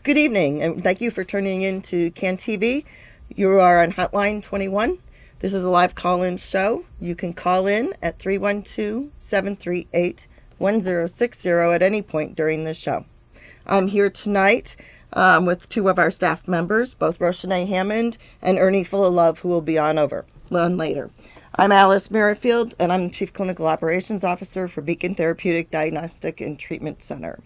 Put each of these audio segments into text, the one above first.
Good evening, and thank you for tuning in to CAN TV. You are on Hotline 21. This is a live call-in show. You can call in at 312-738-1060 at any point during the show. I'm here tonight with two of our staff members, both Roshaynae Hammond and Ernie Fullilove, who will be on later. I'm Alice Merrifield, and I'm Chief Clinical Operations Officer for Beacon Therapeutic Diagnostic and Treatment Center.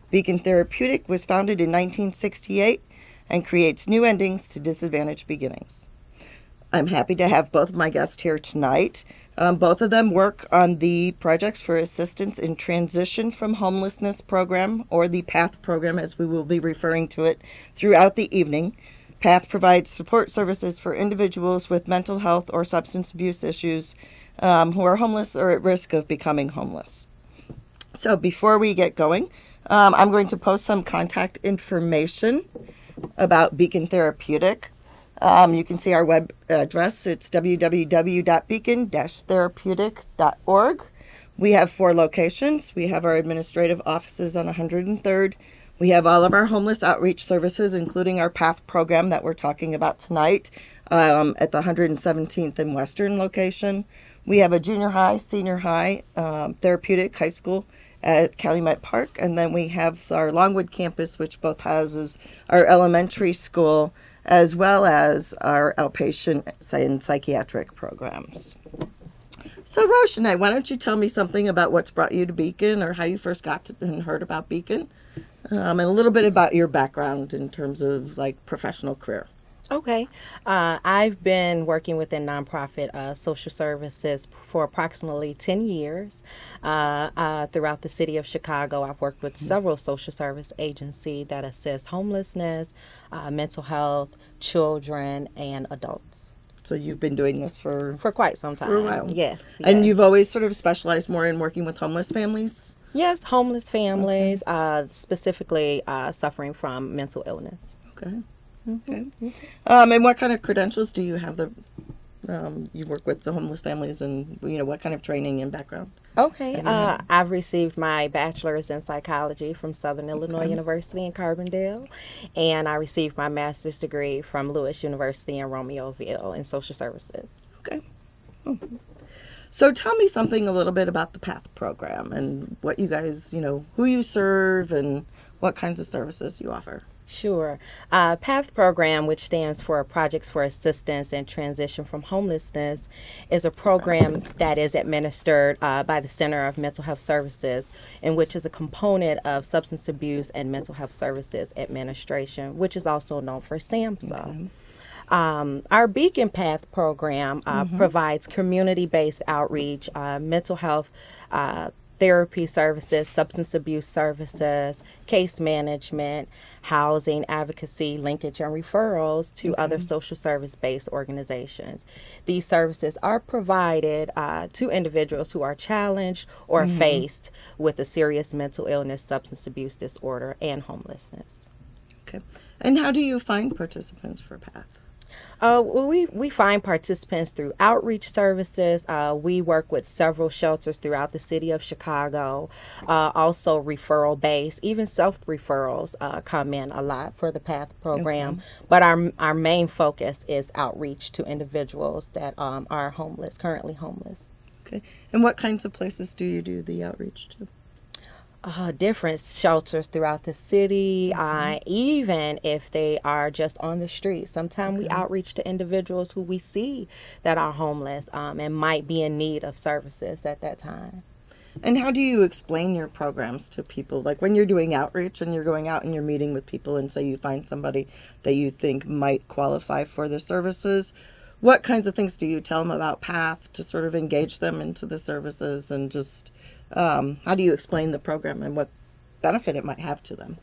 Beacon Therapeutic was founded in 1968 and creates new endings to disadvantaged beginnings. I'm happy to have both of my guests here tonight. Both of them work on the Projects for Assistance in Transition from Homelessness program, or the PATH program, as we will be referring to it throughout the evening. PATH provides support services for individuals with mental health or substance abuse issues who are homeless or at risk of becoming homeless. So before we get going, I'm going to post some contact information about Beacon Therapeutic. You can see our web address. It's www.beacon-therapeutic.org. We have 4 locations. We have our administrative offices on 103rd. We have all of our homeless outreach services, including our PATH program that we're talking about tonight, at the 117th and Western location. We have a junior high, senior high, therapeutic high school at Calumet Park, and then we have our Longwood campus, which both houses our elementary school as well as our outpatient and psychiatric programs. So Roshaynae, why don't you tell me something about what's brought you to Beacon, or how you first got to and heard about Beacon, and a little bit about your background in terms of like professional career. Okay. I've been working within nonprofit social services for approximately 10 years. Throughout the city of Chicago, I've worked with several social service agencies that assist homelessness, mental health, children, and adults. So you've been doing this for quite some time. For a while. Yes. And you've always sort of specialized more in working with homeless families? Yes, homeless families, specifically suffering from mental illness. Okay. And what kind of credentials do you have? You work with the homeless families, and what kind of training and background? Okay, I've received my bachelor's in psychology from Southern Illinois University in Carbondale, and I received my master's degree from Lewis University in Romeoville in social services. Okay. So tell me a little bit about the PATH program and what you guys, who you serve and what kinds of services you offer. Sure. PATH program, which stands for Projects for Assistance in Transition from Homelessness, is a program that is administered by the Center of Mental Health Services, and which is a component of Substance Abuse and Mental Health Services Administration, which is also known for SAMHSA. Okay. Our Beacon PATH program provides community-based outreach, mental health therapy services, substance abuse services, case management, housing, advocacy, linkage, and referrals to other social service-based organizations. These services are provided to individuals who are challenged or faced with a serious mental illness, substance abuse disorder, and homelessness. Okay. And how do you find participants for PATH? We find participants through outreach services. We work with several shelters throughout the city of Chicago, also referral based, even self-referrals come in a lot for the PATH program. But our main focus is outreach to individuals that are homeless, currently homeless. Okay. And what kinds of places do you do the outreach to? Different shelters throughout the city, even if they are just on the street. Sometimes we outreach to individuals who we see that are homeless and might be in need of services at that time. And how do you explain your programs to people? Like when you're doing outreach and you're going out and you're meeting with people, and say you find somebody that you think might qualify for the services, what kinds of things do you tell them about PATH to sort of engage them into the services, and just how do you explain the program and what benefit it might have to them?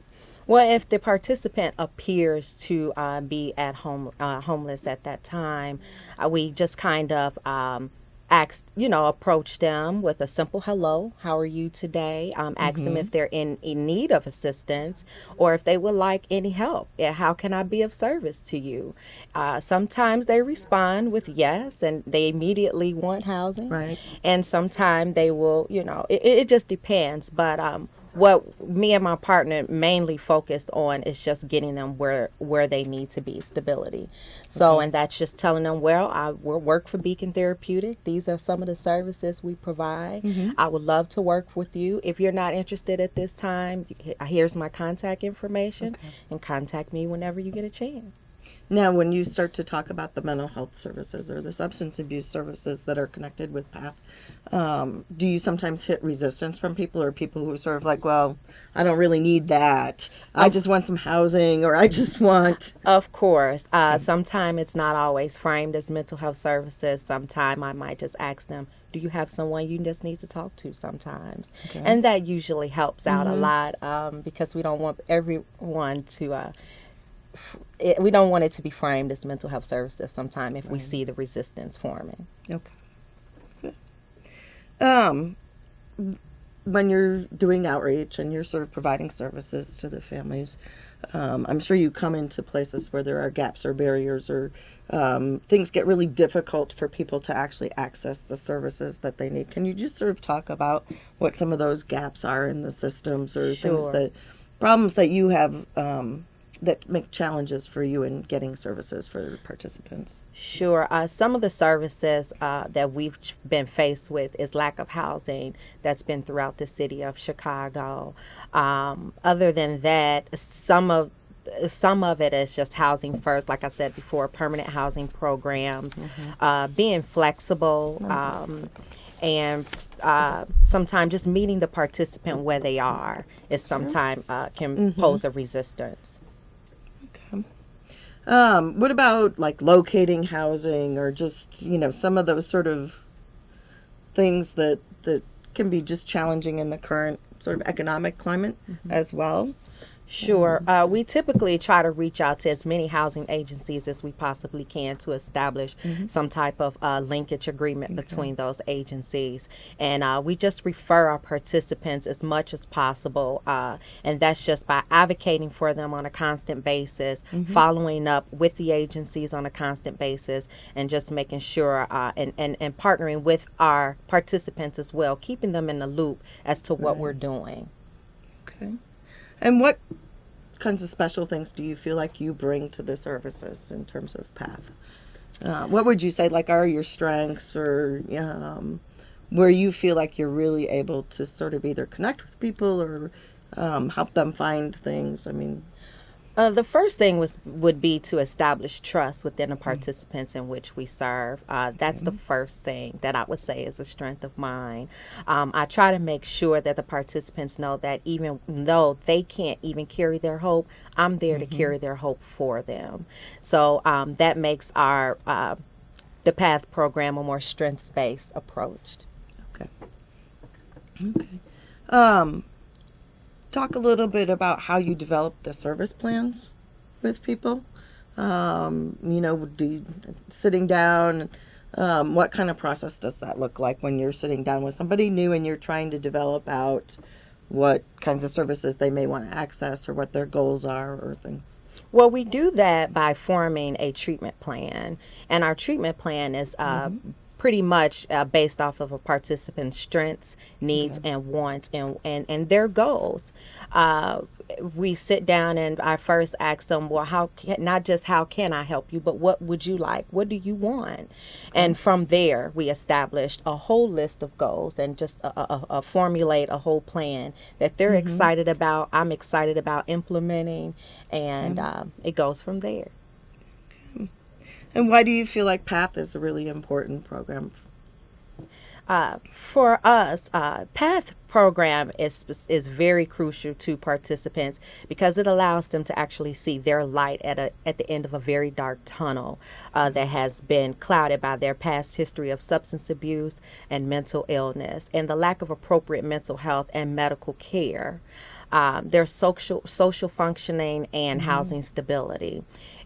Well, if the participant appears to be at homeless at that time, we just kind of approach them with a simple hello, how are you today? Ask them if they're in need of assistance, or if they would like any help. How can I be of service to you? Sometimes they respond with yes, and they immediately want housing. Right. And sometimes they will, it just depends. But what me and my partner mainly focus on is just getting them where they need to be, stability. So, and that's just telling them, well, I will work for Beacon Therapeutic. These are some of the services we provide. I would love to work with you. If you're not interested at this time, here's my contact information, and contact me whenever you get a chance. Now, when you start to talk about the mental health services or the substance abuse services that are connected with PATH, do you sometimes hit resistance from people, or people who are sort of like, well, I don't really need that. I just want some housing, or I just want... Of course. Sometimes it's not always framed as mental health services. Sometimes I might just ask them, do you have someone you just need to talk to sometimes? And that usually helps out a lot, because we don't want everyone to... we don't want it to be framed as mental health services sometime if we see the resistance forming. Okay. Good. When you're doing outreach and you're sort of providing services to the families, I'm sure you come into places where there are gaps or barriers, or things get really difficult for people to actually access the services that they need. Can you just sort of talk about what some of those gaps are in the systems, or problems that you have that make challenges for you in getting services for participants? Sure. Some of the services that we've been faced with is lack of housing that's been throughout the city of Chicago. Other than that, some of it is just housing first, like I said before, permanent housing programs, being flexible, and sometimes just meeting the participant where they are is sometimes can pose a resistance. What about like locating housing, or just, some of those sort of things that can be just challenging in the current sort of economic climate as well? Sure. We typically try to reach out to as many housing agencies as we possibly can to establish some type of linkage agreement between those agencies. And we just refer our participants as much as possible. And that's just by advocating for them on a constant basis, following up with the agencies on a constant basis, and just making sure and partnering with our participants as well, keeping them in the loop as to what we're doing. Okay. And what kinds of special things do you feel like you bring to the services in terms of PATH? What would you say are your strengths, or where you feel like you're really able to sort of either connect with people or help them find things? I mean... The first thing would be to establish trust within the participants in which we serve. That's the first thing that I would say is a strength of mine. I try to make sure that the participants know that even though they can't even carry their hope, I'm there to carry their hope for them. So that makes our the PATH program a more strengths-based approach. Okay. Talk a little bit about how you develop the service plans with people. Sitting down, what kind of process does that look like when you're sitting down with somebody new and you're trying to develop out what kinds of services they may want to access, or what their goals are, or things? Well, we do that by forming a treatment plan, and our treatment plan is pretty much based off of a participant's strengths, needs, and wants, and their goals. We sit down and I first ask them, well, not just how can I help you, but what would you like? What do you want? And from there, we established a whole list of goals and just formulate a whole plan that they're excited about, I'm excited about implementing, and it goes from there. And why do you feel like PATH is a really important program? For us, PATH program is very crucial to participants because it allows them to actually see their light at the end of a very dark tunnel that has been clouded by their past history of substance abuse and mental illness, and the lack of appropriate mental health and medical care, their social functioning, and housing stability.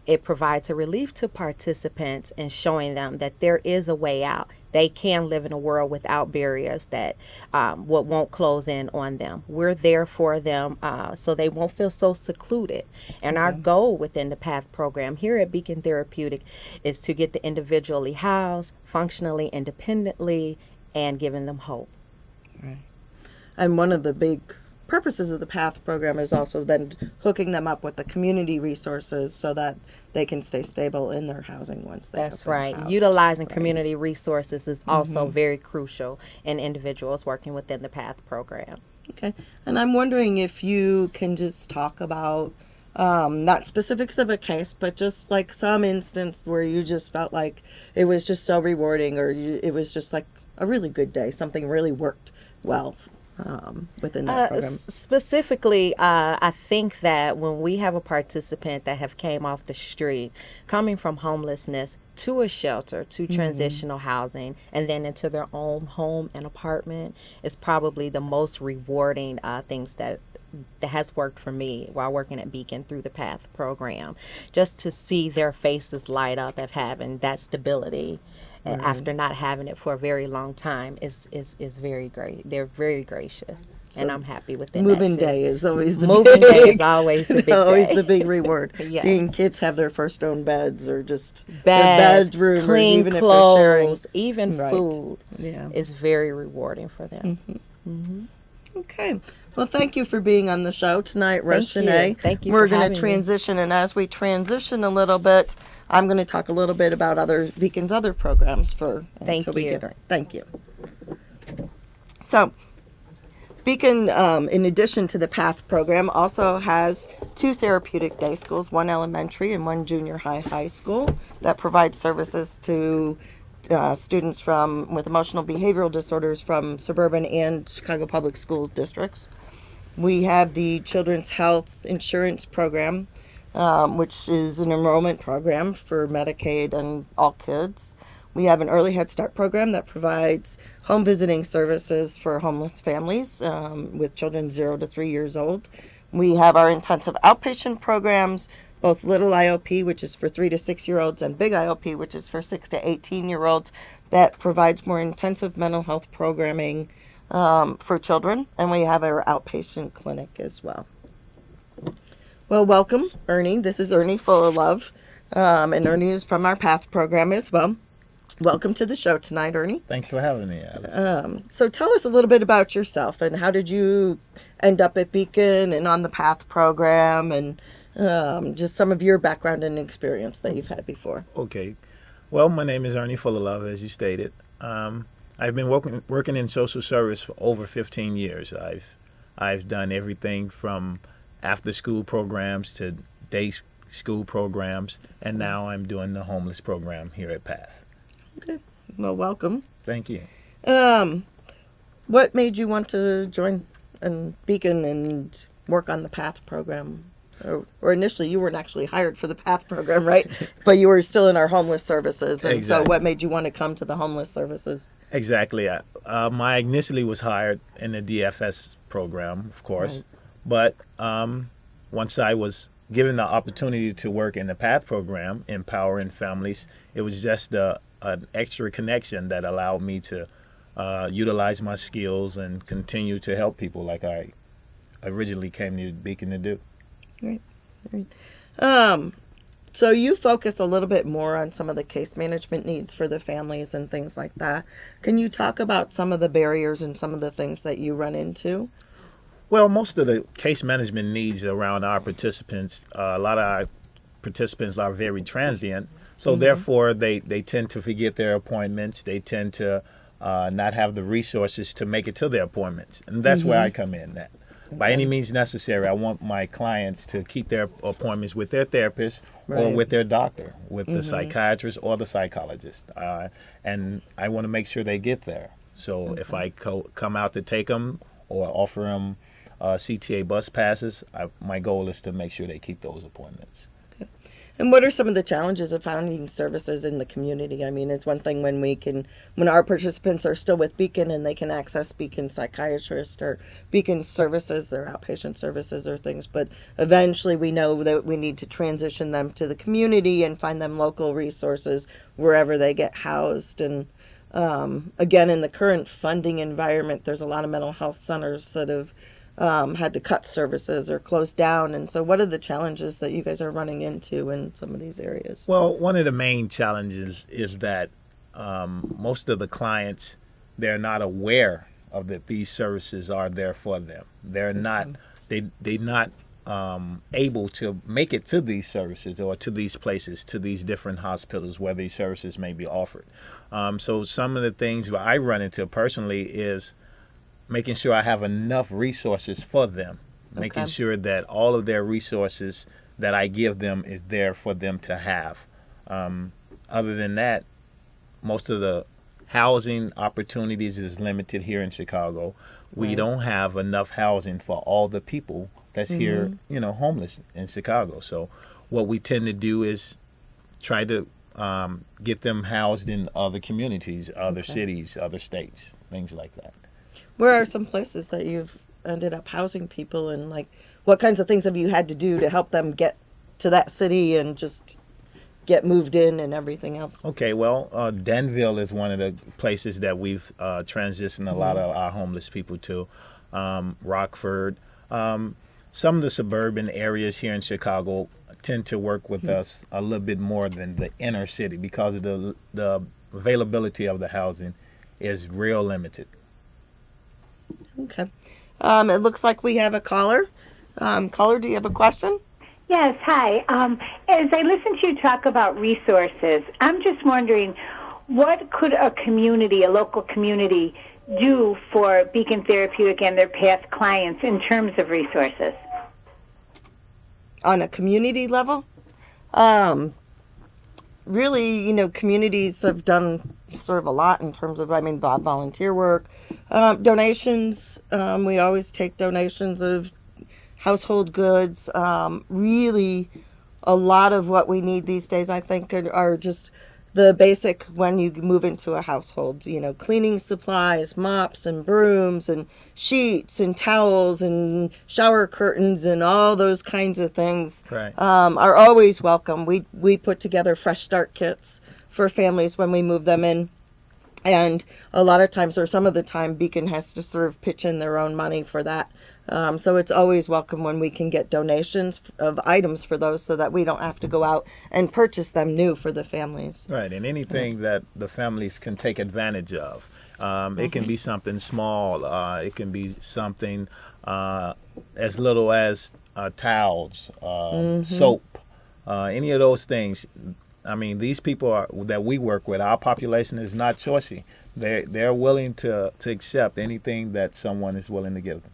It provides a relief to participants in showing them that there is a way out. They can live in a world without barriers that won't close in on them. We're there for them so they won't feel so secluded. And our goal within the PATH program here at Beacon Therapeutic is to get the individually housed, functionally independently, and giving them hope. Right. And one of the big purposes of the PATH program is also then hooking them up with the community resources so that they can stay stable in their housing once they That's have been right. housed. Utilizing Right. community resources is also very crucial in individuals working within the PATH program. Okay. And I'm wondering if you can just talk about not specifics of a case, but just like some instance where you just felt like it was just so rewarding, or it was just like a really good day, something really worked well within that program. Specifically, I think that when we have a participant that have came off the street, coming from homelessness to a shelter, to transitional housing, and then into their own home and apartment, is probably the most rewarding things that has worked for me while working at Beacon through the PATH program. Just to see their faces light up of having that stability after not having it for a very long time is very great. They're very gracious, and I'm happy with it. Moving day is always the moving big, day is always the big always day. the big reward. Yes. Seeing kids have their first own beds, or just Beds, their bedroom, clean or even if they're sharing. clothes, even Right. food Yeah. is very rewarding for them. Okay. Well, thank you for being on the show tonight, Thank you. Roshaynae. Thank you We're for going having to me. transition, and as we transition a little bit, I'm going to talk a little bit about Beacon's other programs Thank until we you. get her. Thank you. So, Beacon, in addition to the PATH program, also has 2 therapeutic day schools, one elementary and one junior high school, that provide services to students with emotional behavioral disorders from suburban and Chicago Public School districts. We have the Children's Health Insurance Program, which is an enrollment program for Medicaid and all kids. We have an early Head Start program that provides home visiting services for homeless families with children 0 to 3 years old. We have our intensive outpatient programs, both Little IOP, which is for 3 to 6 year olds, and Big IOP, which is for 6 to 18 year olds, that provides more intensive mental health programming for children. And we have our outpatient clinic as well. Well, welcome, Ernie. This is Ernie Fullilove, and Ernie is from our PATH program as well. Welcome to the show tonight, Ernie. Thanks for having me, Alice. So tell us a little bit about yourself, and how did you end up at Beacon and on the PATH program, and just some of your background and experience that you've had before. Okay. Well, my name is Ernie Fullilove, as you stated. I've been working in social service for over 15 years. I've done everything from after-school programs to day school programs, and now I'm doing the homeless program here at PATH. Okay. Well, welcome. Thank you. What made you want to join Beacon and work on the PATH program? Or initially, you weren't actually hired for the PATH program, right? But you were still in our homeless services. And Exactly. So what made you want to come to the homeless services? Exactly. My initially was hired in the DFS program, of course. Right. But once I was given the opportunity to work in the PATH program, empowering families, it was just an extra connection that allowed me to utilize my skills and continue to help people like I originally came to Beacon to do. Right. So you focus a little bit more on some of the case management needs for the families and things like that. Can you talk about some of the barriers and some of the things that you run into? Well, most of the case management needs around our participants, a lot of our participants are very transient. So therefore, they tend to forget their appointments. They tend to not have the resources to make it to their appointments. And that's where I come in. That by any means necessary, I want my clients to keep their appointments with their therapist or Right. with their doctor, with the psychiatrist or the psychologist. And I want to make sure they get there. So if I come out to take them or offer them CTA bus passes, my goal is to make sure they keep those appointments. And what are some of the challenges of finding services in the community? I mean, it's one thing when our participants are still with Beacon and they can access Beacon psychiatrist or Beacon services, their outpatient services or things, but eventually we know that we need to transition them to the community and find them local resources wherever they get housed. And again, in the current funding environment, there's a lot of mental health centers that have had to cut services or close down. And so what are the challenges that you guys are running into in some of these areas? Well, one of the main challenges is that most of the clients, they're not aware of that these services are there for them. They're not they not able to make it to these services or to these places, to these different hospitals where these services may be offered. So some of the things that I run into personally is making sure I have enough resources for them, making sure that all of their resources that I give them is there for them to have. Other than that, most of the housing opportunities is limited here in Chicago. We don't have enough housing for all the people that's here, homeless in Chicago. So what we tend to do is try to get them housed in other communities, other cities, other states, things like that. Where are some places that you've ended up housing people, and like what kinds of things have you had to do to help them get to that city and just get moved in and everything else? Okay, well, Denville is one of the places that we've transitioned a lot of our homeless people to. Rockford. Some of the suburban areas here in Chicago tend to work with us a little bit more than the inner city because of the availability of the housing is real limited. Okay. It looks like we have a caller. Caller, do you have a question? Yes, hi. As I listen to you talk about resources, I'm just wondering, what could a local community, do for Beacon Therapeutic and their PATH clients in terms of resources? On a community level? Really, communities have done sort of a lot in terms of, volunteer work, donations. We always take donations of household goods. Really, a lot of what we need these days, I think, are just the basic when you move into a household, cleaning supplies, mops and brooms and sheets and towels and shower curtains and all those kinds of things are always welcome. We put together fresh start kits for families when we move them in. And a lot of times, or some of the time, Beacon has to sort of pitch in their own money for that. So it's always welcome when we can get donations of items for those so that we don't have to go out and purchase them new for the families. Right, and anything that the families can take advantage of. It can be something small. It can be something as little as towels, soap, any of those things. These people that we work with, our population is not choosy. They're willing to accept anything that someone is willing to give them.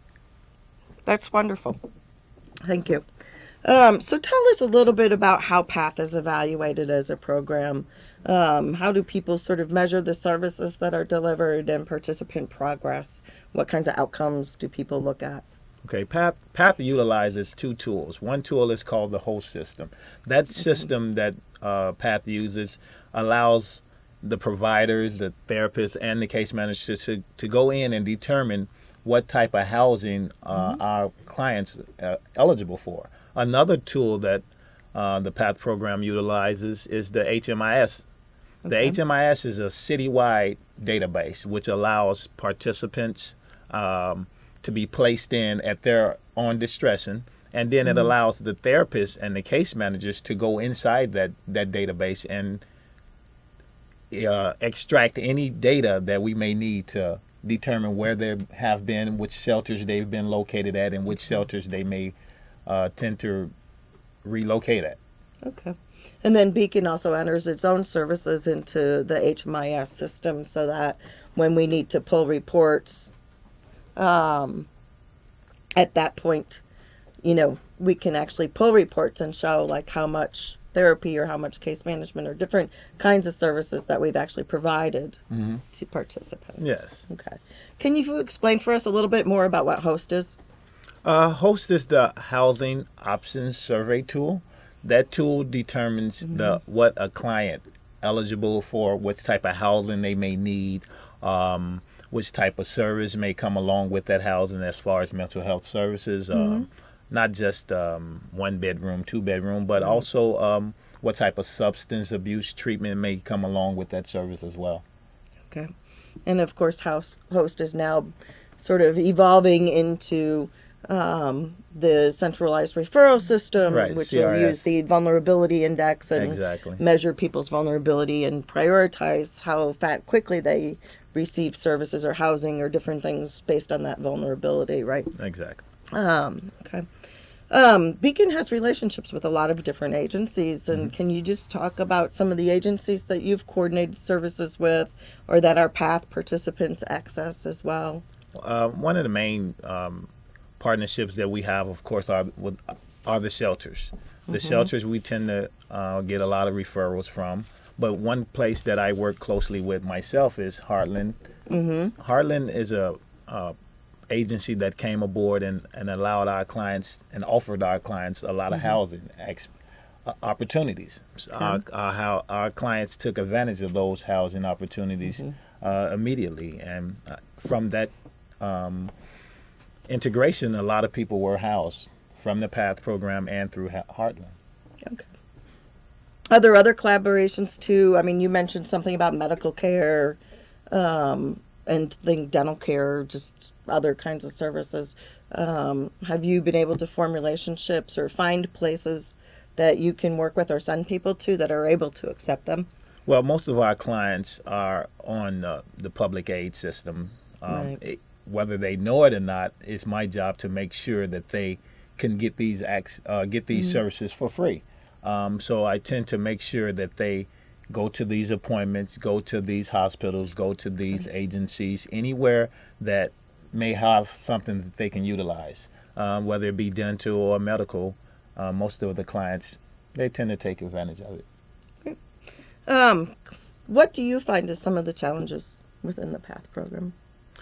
That's wonderful. Thank you. So tell us a little bit about how PATH is evaluated as a program. How do people sort of measure the services that are delivered and participant progress? What kinds of outcomes do people look at? Okay, PATH utilizes two tools. One tool is called the host system. That system that PATH uses allows the providers, the therapists, and the case managers to go in and determine what type of housing our clients are eligible for. Another tool that the PATH program utilizes is the HMIS. The HMIS is a citywide database which allows participants to be placed in at their own discretion, and then it allows the therapists and the case managers to go inside that database and extract any data that we may need to determine where they have been, which shelters they've been located at, and which shelters they may tend to relocate at. Okay. And then Beacon also enters its own services into the HMIS system so that when we need to pull reports, at that point, we can actually pull reports and show like how much therapy or how much case management or different kinds of services that we've actually provided to participants. Yes. Okay. Can you explain for us a little bit more about what HOST is? HOST is the Housing Options Survey tool. That tool determines what a client eligible for, which type of housing they may need, which type of service may come along with that housing as far as mental health services, not just 1 bedroom, 2 bedroom, but also what type of substance abuse treatment may come along with that service as well. Okay. And of course, HOST is now sort of evolving into the centralized referral system, which CRS. will use the vulnerability index and measure people's vulnerability and prioritize how quickly they receive services or housing or different things based on that vulnerability, right? Exactly. Okay. Beacon has relationships with a lot of different agencies, and can you just talk about some of the agencies that you've coordinated services with, or that our PATH participants access as well? One of the main partnerships that we have, of course, are the shelters. The shelters we tend to get a lot of referrals from, but one place that I work closely with myself is Heartland. Heartland is a agency that came aboard and allowed our clients and offered our clients a lot of housing opportunities. Our clients took advantage of those housing opportunities immediately, and from that integration, a lot of people were housed from the PATH program and through Heartland. Okay. Are there other collaborations too? I mean, you mentioned something about medical care, and dental care, just other kinds of services. Have you been able to form relationships or find places that you can work with or send people to that are able to accept them? Well, most of our clients are on the public aid system. Right. Whether they know it or not, it's my job to make sure that they can get these services for free. So I tend to make sure that they go to these appointments, go to these hospitals, go to these agencies, anywhere that may have something that they can utilize, whether it be dental or medical. Most of the clients, they tend to take advantage of it. Okay. What do you find as some of the challenges within the PATH program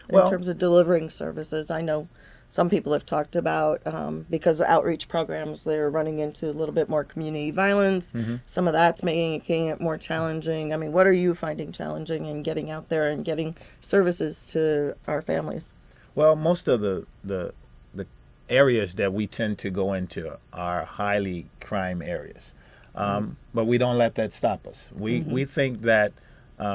in Well, terms of delivering services? I know some people have talked about, because of outreach programs, they're running into a little bit more community violence. Some of that's making it more challenging. I mean, what are you finding challenging in getting out there and getting services to our families? Well, most of the areas that we tend to go into are highly crime areas, but we don't let that stop us. We think that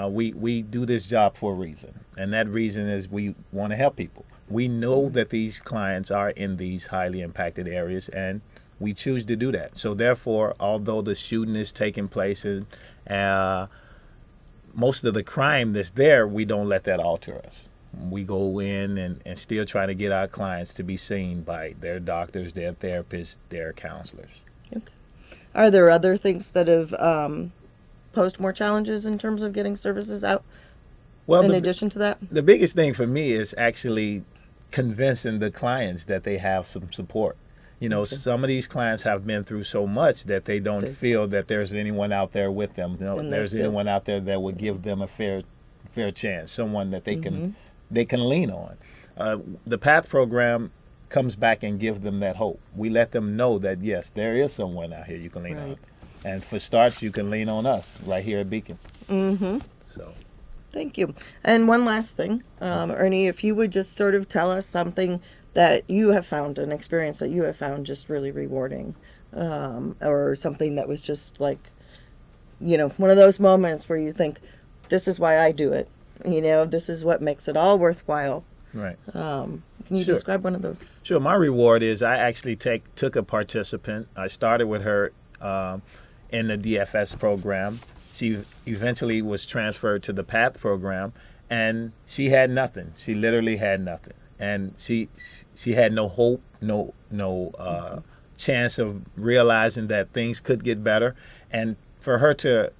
we do this job for a reason, and that reason is we want to help people. We know that these clients are in these highly impacted areas, and we choose to do that. So therefore, although the shooting is taking place and most of the crime that's there, we don't let that alter us. We go in and still try to get our clients to be seen by their doctors, their therapists, their counselors. Okay. Are there other things that have posed more challenges in terms of getting services out? Well, in addition to that? The biggest thing for me is actually convincing the clients that they have some support. You know, some of these clients have been through so much that they don't feel that there's anyone out there with them. You know, there's anyone out there that would give them a fair chance, someone that they can lean on. The PATH program comes back and gives them that hope. We let them know that, yes, there is someone out here you can lean on. And for starts, you can lean on us right here at Beacon. So. Thank you. And one last thing, Ernie, if you would just sort of tell us something that you have found, an experience that you have found just really rewarding, or something that was just like, you know, one of those moments where you think, this is why I do it. You know, this is what makes it all worthwhile. Right. Can you describe one of those? Sure. My reward is I actually took a participant. I started with her in the DFS program. She eventually was transferred to the PATH program, and she had nothing. She literally had nothing, and she had no hope, no chance of realizing that things could get better. And for her to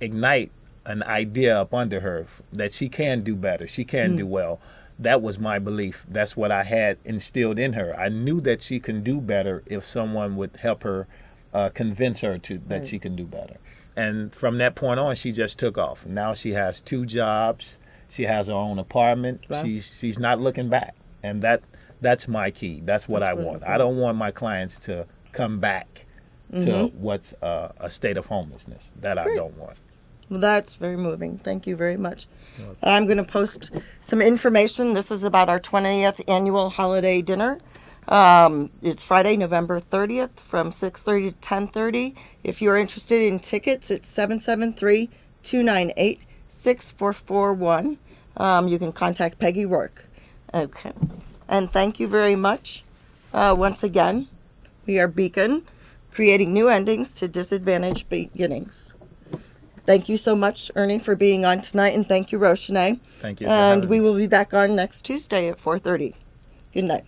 ignite an idea up under her that she can do better, she can do well. That was my belief. That's what I had instilled in her. I knew that she can do better if someone would help her convince her that she can do better. And from that point on, she just took off. Now she has 2 jobs. She has her own apartment. Wow. She's not looking back. And that's my key. That's what I want. I don't want my clients to come back to what's a state of homelessness. That I don't want. Well, that's very moving. Thank you very much. I'm going to post some information. This is about our 20th annual holiday dinner. It's Friday, November 30th from 6:30 to 10:30. If you're interested in tickets, it's 773-298-6441. You can contact Peggy Rourke. Okay. And thank you very much. Once again, we are Beacon, creating new endings to disadvantaged beginnings. Thank you so much, Ernie, for being on tonight, and thank you, Roshaynae. Thank you. For And having we me. will be back on next Tuesday at 4:30. Good night.